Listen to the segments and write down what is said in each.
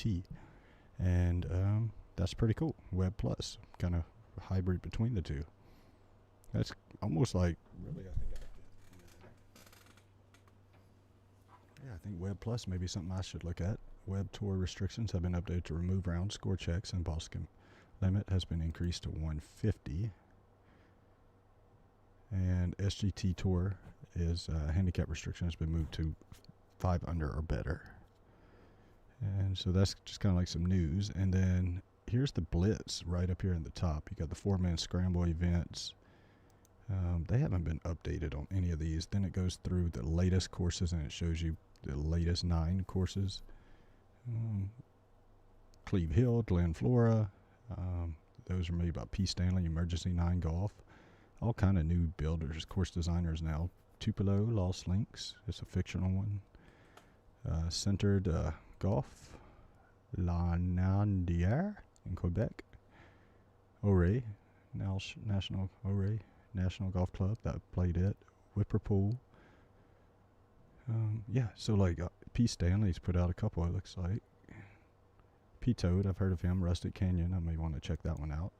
SGT, and that's pretty cool. Web Plus, kind of hybrid between the two. That's almost like really. I think Web Plus may be something I should look at. Web Tour restrictions have been updated to remove round score checks, and ball skim limit has been increased to 150. And SGT Tour is handicap restriction has been moved to 5 under or better. And so that's just kind of like some news. And then here's the Blitz right up here in the top. You got the 4-man scramble events. They haven't been updated on any of these. Then it goes through the latest courses and it shows you the latest 9 courses. Cleve Hill, Glen Flora. Those are made by P. Stanley, Emergency 9 Golf. All kind of new builders, course designers now. Tupelo, Lost Links. It's a fictional one. Centered Golf. La Nandière in Quebec. Ouray, National Golf Club, that played it. Whipperpool. Yeah, so like P. Stanley's put out a couple, it looks like. P. Toad, I've heard of him. Rustic Canyon, I may want to check that one out.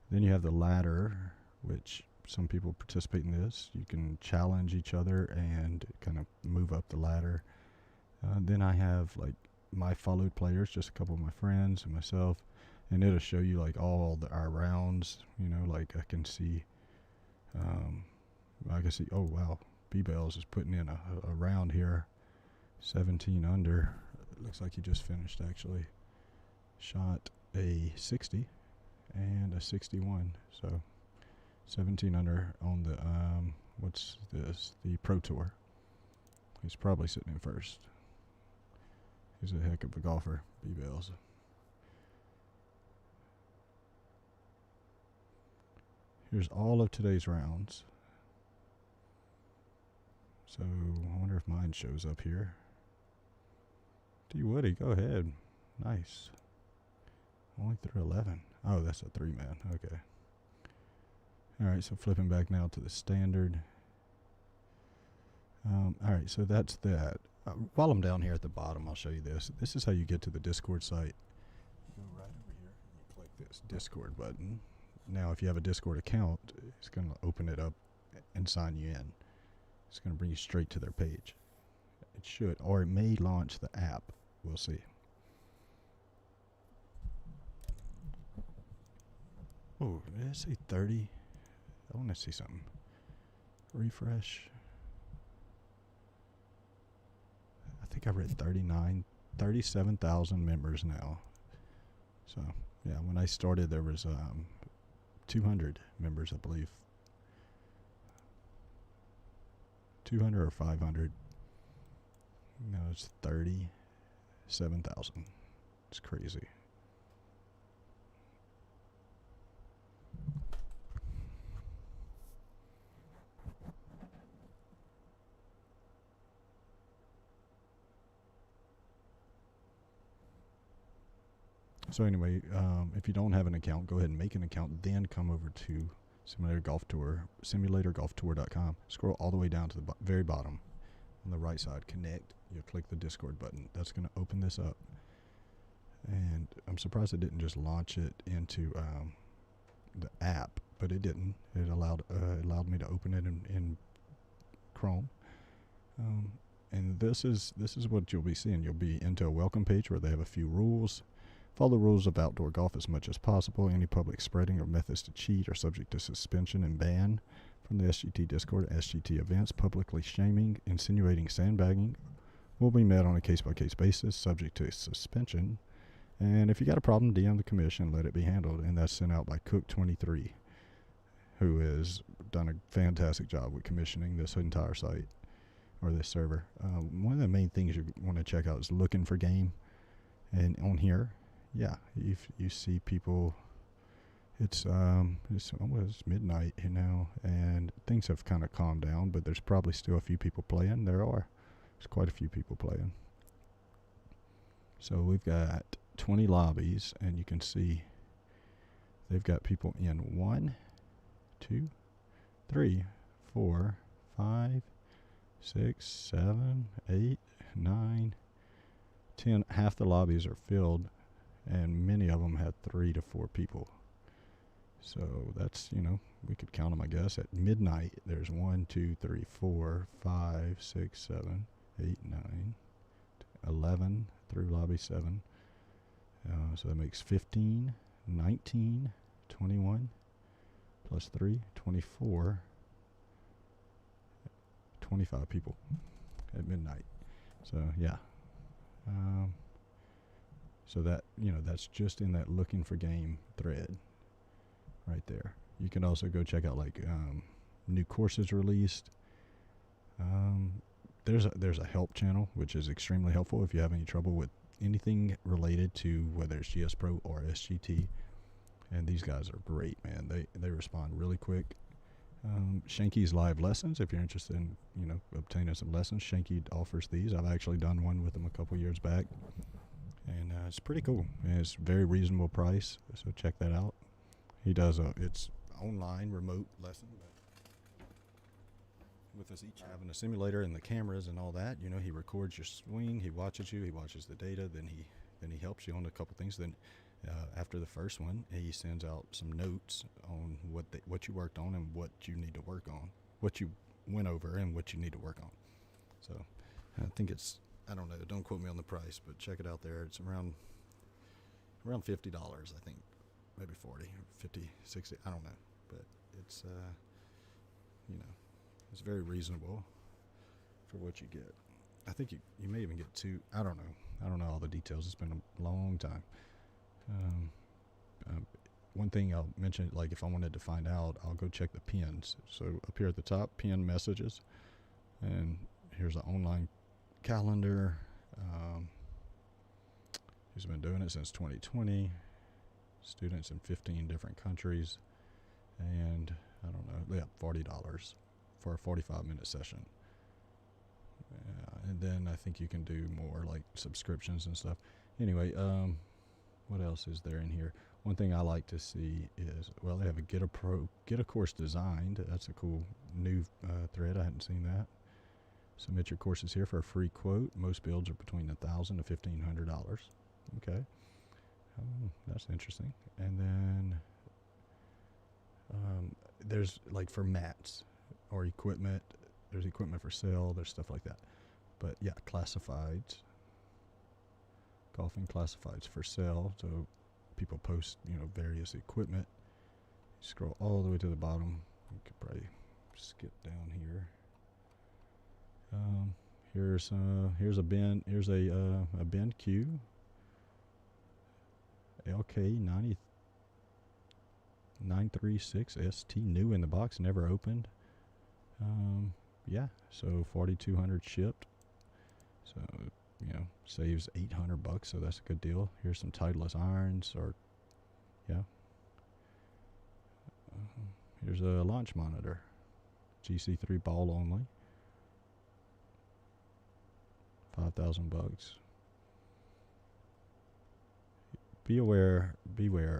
Then you have the ladder, which some people participate in this. You can challenge each other and kind of move up the ladder. Then I have like my followed players, just a couple of my friends and myself, and it'll show you like all our rounds. You know, like I can see, oh wow, B-Bells is putting in a round here, 17 under. It looks like he just finished actually. Shot a 60 and a 61, so 17 under on the what's this? The Pro Tour. He's probably sitting in first. He's a heck of a golfer, B-Bells. Here's all of today's rounds. So I wonder if mine shows up here. D. Woody, go ahead. Nice. Only through 11. Oh, that's a 3-man. Okay. All right, so flipping back now to the standard. All right, so that's that. While I'm down here at the bottom, I'll show you this. This is how you get to the Discord site. Go right over here and click this Discord button. Now, if you have a Discord account, it's going to open it up and sign you in. It's going to bring you straight to their page. It should, or it may launch the app. We'll see. Oh, did I say 30? I want to see something. Refresh. I think I read 37,000 members now. So, yeah, when I started, there was 200 members, I believe. 200 or 500. No, it's 37,000. It's crazy. So anyway, if you don't have an account, go ahead and make an account. Then come over to Simulator Golf Tour, simulatorgolftour.com. Scroll all the way down to the very bottom on the right side. Connect. You'll click the Discord button. That's going to open this up. And I'm surprised it didn't just launch it into the app, but it didn't. It allowed me to open it in Chrome. And this is what you'll be seeing. You'll be into a welcome page where they have a few rules. Follow the rules of outdoor golf as much as possible. Any public spreading or methods to cheat are subject to suspension and ban from the SGT Discord. SGT events, publicly shaming, insinuating sandbagging will be met on a case-by-case basis, subject to suspension. And if you got a problem, DM the commission, let it be handled. And that's sent out by Cook23, who has done a fantastic job with commissioning this entire site, or this server. One of the main things you want to check out is looking for game. And on here, yeah, if you see people, it's almost midnight, you know, and things have kind of calmed down, but there's probably still a few people playing. There's quite a few people playing. So we've got 20 lobbies, and you can see they've got people in 1, 2, 3, 4, 5, 6, 7, 8, 9, half the lobbies are filled, and many of them had 3 to 4 people. So that's, we could count them, I guess. At midnight, there's 1, 2, 3, 4, 5, 6, 7, 8, 9, 11 through lobby 7. So that makes 15, 19, 21, plus 3, 24, 25 people at midnight. So, yeah. So that, that's just in that looking for game thread right there. You can also go check out new courses released. There's a help channel, which is extremely helpful if you have any trouble with anything related to whether it's GS Pro or SGT. And these guys are great, man. They respond really quick. Shanky's live lessons, if you're interested in, obtaining some lessons, Shanky offers these. I've actually done one with him a couple years back, and it's pretty cool. And it's very reasonable price, so check that out. He does it's online remote lesson, but with us each having a simulator and the cameras and all that, he records your swing, he watches you, he watches the data, then he helps you on a couple things. Then after the first one, he sends out some notes on what you worked on and what you need to work on, what you went over and what you need to work on. So I think I don't know, don't quote me on the price, but check it out there. It's around $50, I think, maybe 40, 50, 60, I don't know, but it's it's very reasonable for what you get. I think you may even get 2. I don't know all the details. It's been a long time. One thing I'll mention, if I wanted to find out, I'll go check the pins. So up here at the top, pin messages, and here's an online calendar. He's been doing it since 2020. Students in 15 different countries, and I don't know, $40 for a 45-minute session. And then I think you can do more like subscriptions and stuff. Anyway, what else is there in here? One thing I like to see is, they have a get a course designed. That's a cool new thread. I hadn't seen that. Submit your courses here for a free quote. Most builds are between $1,000 to $1,500. Okay, that's interesting. And then there's for mats or equipment. There's equipment for sale. There's stuff like that. But yeah, classifieds. Golfing classifieds for sale. So people post, various equipment. You scroll all the way to the bottom. You could probably skip down here. Here's a bin. Here's a bin Q. LK 936 ST, new in the box, never opened. Yeah, so 4,200 shipped. So saves $800, so that's a good deal. Here's some Titleist irons, here's a launch monitor, GC3 ball only, $5,000. Beware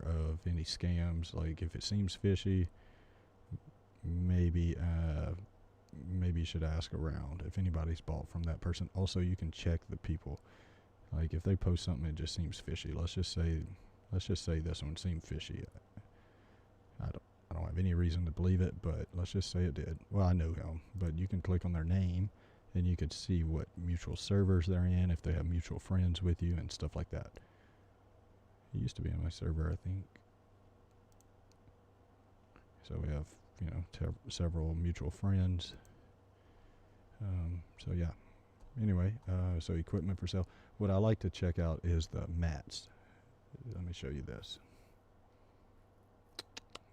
of any scams. If it seems fishy, maybe you should ask around if anybody's bought from that person. Also, you can check the people. If they post something that just seems fishy, let's just say this one seemed fishy. I don't have any reason to believe it, but let's just say it did. Well, I know him, but you can click on their name and you could see what mutual servers they're in, if they have mutual friends with you and stuff like that. He used to be on my server, I think. So we have, several mutual friends. So yeah. Anyway, so equipment for sale. What I like to check out is the mats. Let me show you this.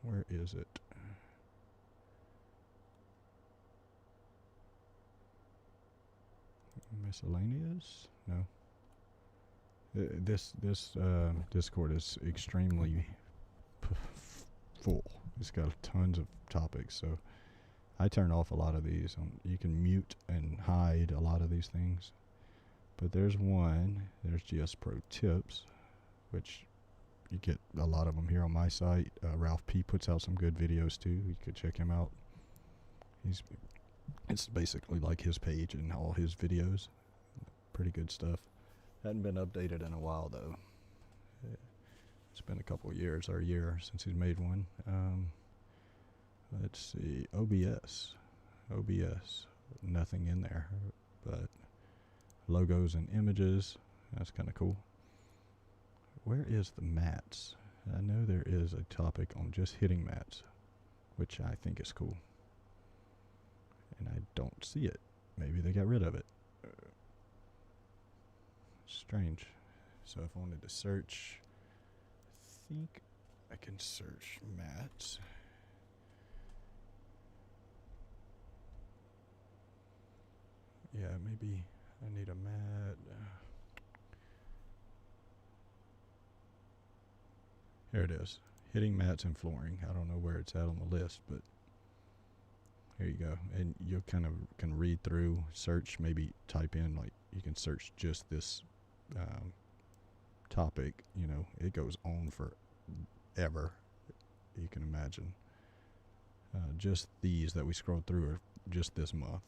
Where is it? Miscellaneous? No. This Discord is extremely full. It's got tons of topics, so I turn off a lot of these. You can mute and hide a lot of these things, but there's GS Pro tips, which you get a lot of them here on my site. Ralph P puts out some good videos too. You could check him out. It's basically like his page and all his videos. Pretty good stuff. Hadn't been updated in a while though. It's been a couple of years or a year since he's made one. Let's see, OBS, nothing in there, but logos and images, that's kind of cool. Where is the mats? I know there is a topic on just hitting mats, which I think is cool. And I don't see it. Maybe they got rid of it. Strange. So if I wanted to search, I think I can search mats. Yeah, maybe I need a mat. Here it is. Hitting mats and flooring. I don't know where it's at on the list, but here you go. And you kind of can read through, search, maybe type in, like you can search just this topic. You know, it goes on forever. You can imagine. Just these that we scrolled through are just this month.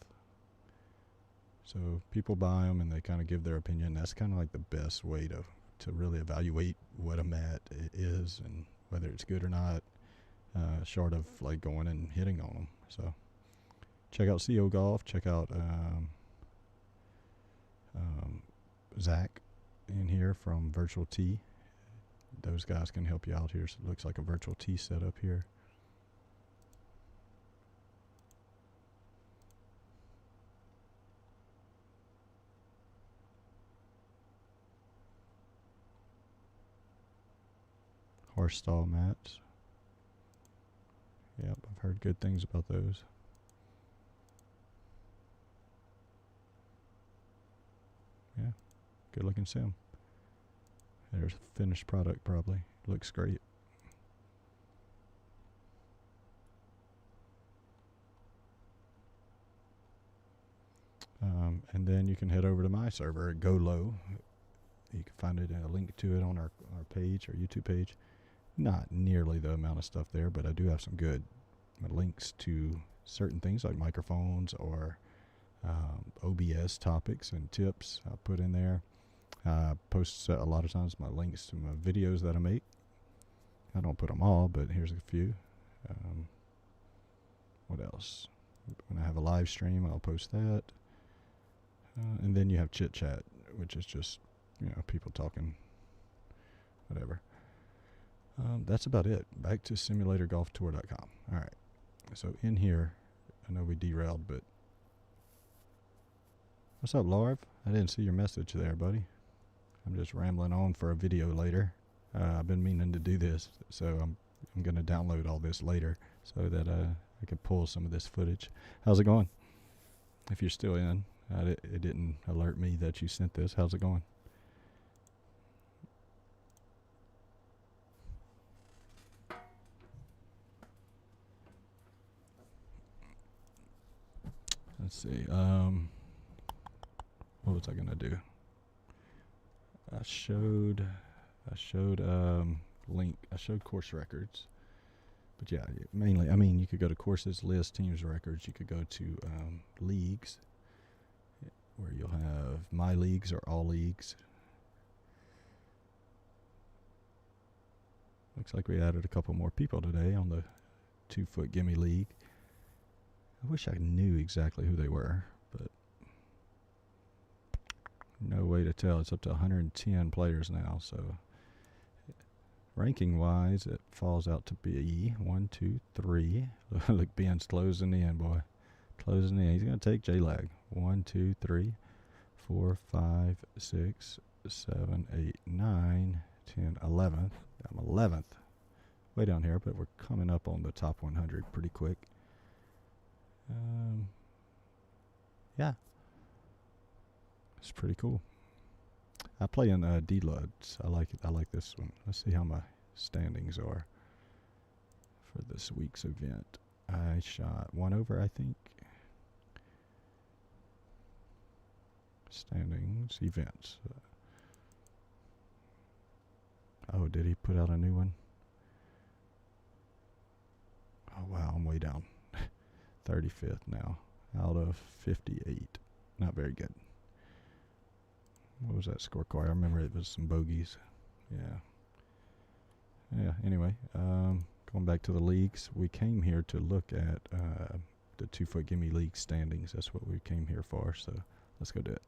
So people buy them and they kind of give their opinion. That's kind of like the best way to really evaluate what a mat is and whether it's good or not, short of like going and hitting on them. So check out CO Golf. Check out Zach in here from Virtual Tee. Those guys can help you out here. So it looks like a Virtual Tee setup here. Horse stall mats. Yep, I've heard good things about those. Yeah, good looking sim. There's a finished product probably. Looks great. And then you can head over to my server at Go Low. You can find it, a link to it on our page, our YouTube page. Not nearly the amount of stuff there, but I do have some good links to certain things like microphones or OBS topics and tips I'll put in there. Post a lot of times my links to my videos that I make. I don't put them all, but here's a few. What else? When I have a live stream, I'll post that. And then you have Chit Chat, which is just, you know, people talking, whatever. That's about it. Back to simulatorgolftour.com. All right. So in here, I know we derailed, but what's up, Larv? I didn't see your message there, buddy. I'm just rambling on for a video later. I've been meaning to do this, so I'm going to download all this later so that I can pull some of this footage. How's it going? If you're still in, it didn't alert me that you sent this. How's it going? Let's see. What was I gonna do? I showed course records, but yeah, mainly. I mean, you could go to courses, list, teams records. You could go to leagues, where you'll have my leagues or all leagues. Looks like we added a couple more people today on the 2-foot gimme league. I wish I knew exactly who they were, but no way to tell. It's up to 110 players now, so ranking wise it falls out to be 1, 2, 3. Look, Ben's closing in, boy. Closing in. He's gonna take J-Lag. 1, 2, 3, 4, 5, 6, 7, 8, 9, 10, 11th. I'm 11th. Way down here, but we're coming up on the top 100 pretty quick. Yeah, it's pretty cool. I play in D-Luds. I like it. I like this one. Let's see how my standings are for this week's event. I shot 1 over, I think. Standings, events. Oh, did he put out a new one? Oh, wow, I'm way down. 35th now, out of 58. Not very good. What was that scorecard? I remember it was some bogeys. Yeah. Yeah, anyway, going back to the leagues, we came here to look at the 2 foot gimme league standings. That's what we came here for, so let's go do it.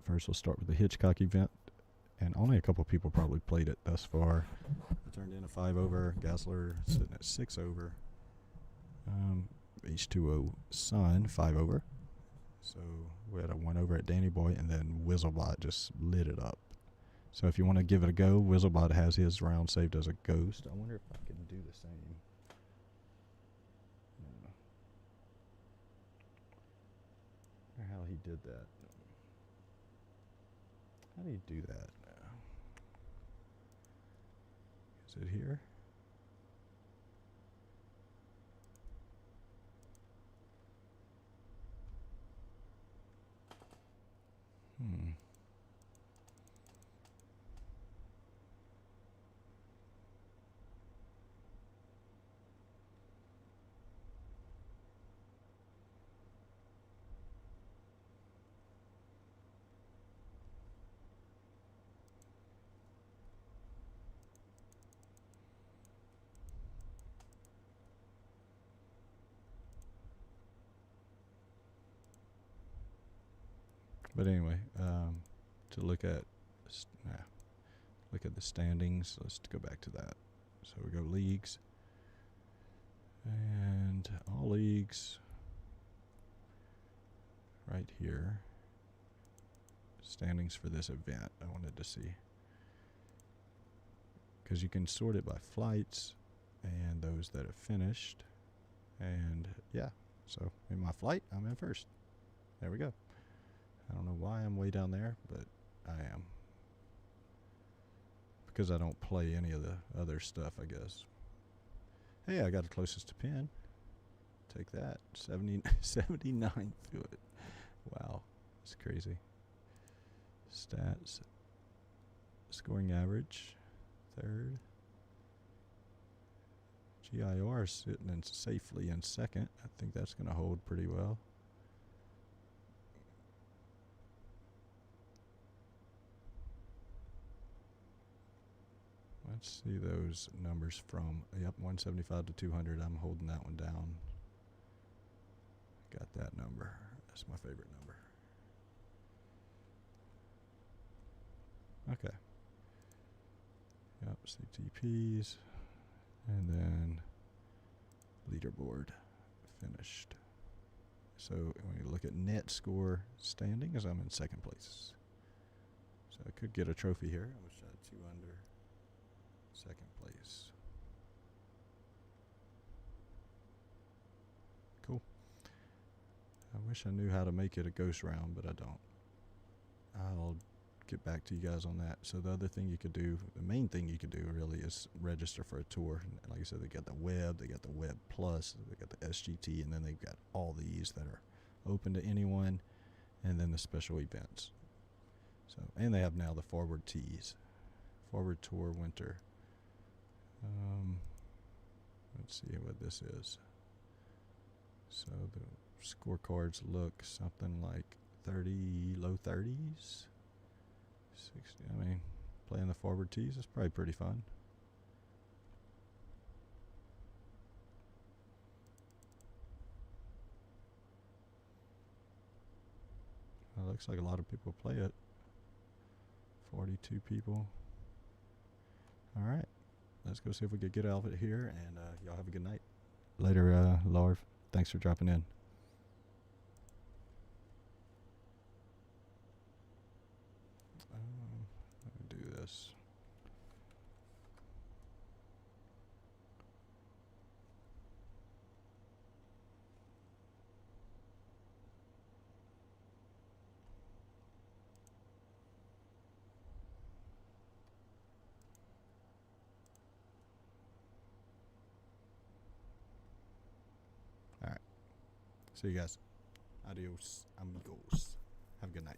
First, we'll start with the Hitchcock event, and only a couple people probably played it thus far. I turned in a 5 over, Gassler sitting at 6 over, H2O Sun 5 over. So we had a 1 over at Danny Boy, and then Wizzlebot just lit it up. So if you want to give it a go, Wizzlebot has his round saved as a ghost. I wonder if I can do the same. Yeah. I wonder how he did that. How do you do that? Is it here? But anyway, to look at the standings, let's go back to that. So we go leagues, and all leagues right here. Standings for this event I wanted to see, because you can sort it by flights and those that have finished. And yeah, so in my flight, I'm in first. There we go. I don't know why I'm way down there, but I am. Because I don't play any of the other stuff, I guess. Hey, I got it closest to pin. Take that. 79th to it. Wow. That's crazy. Stats. Scoring average. 3rd. GIR sitting in safely in 2nd. I think that's going to hold pretty well. Let's see those numbers from, 175 to 200. I'm holding that one down. Got that number. That's my favorite number. Okay. Yep, CTPs. And then leaderboard finished. So when you look at net score standings, I'm in 2nd place. So I could get a trophy here. I wish I had 2 under. 2nd place. Cool. I wish I knew how to make it a ghost round, but I don't. I'll get back to you guys on that. So the other thing you could do, the main thing you could do really, is register for a tour. And like I said, they got the web, they got the web plus, they got the SGT, and then they've got all these that are open to anyone, and then the special events. So, and they have now the forward tees, forward tour winter. Let's see what this is. So the scorecards look something like 30, low 30s, 60. I mean, playing the forward tees is probably pretty fun. It looks like a lot of people play it. 42 people. All right. Let's go see if we could get out of it here, and y'all have a good night. Later, Larv. Thanks for dropping in. Let me do this. All right. See you guys. Adios, amigos. Have a good night.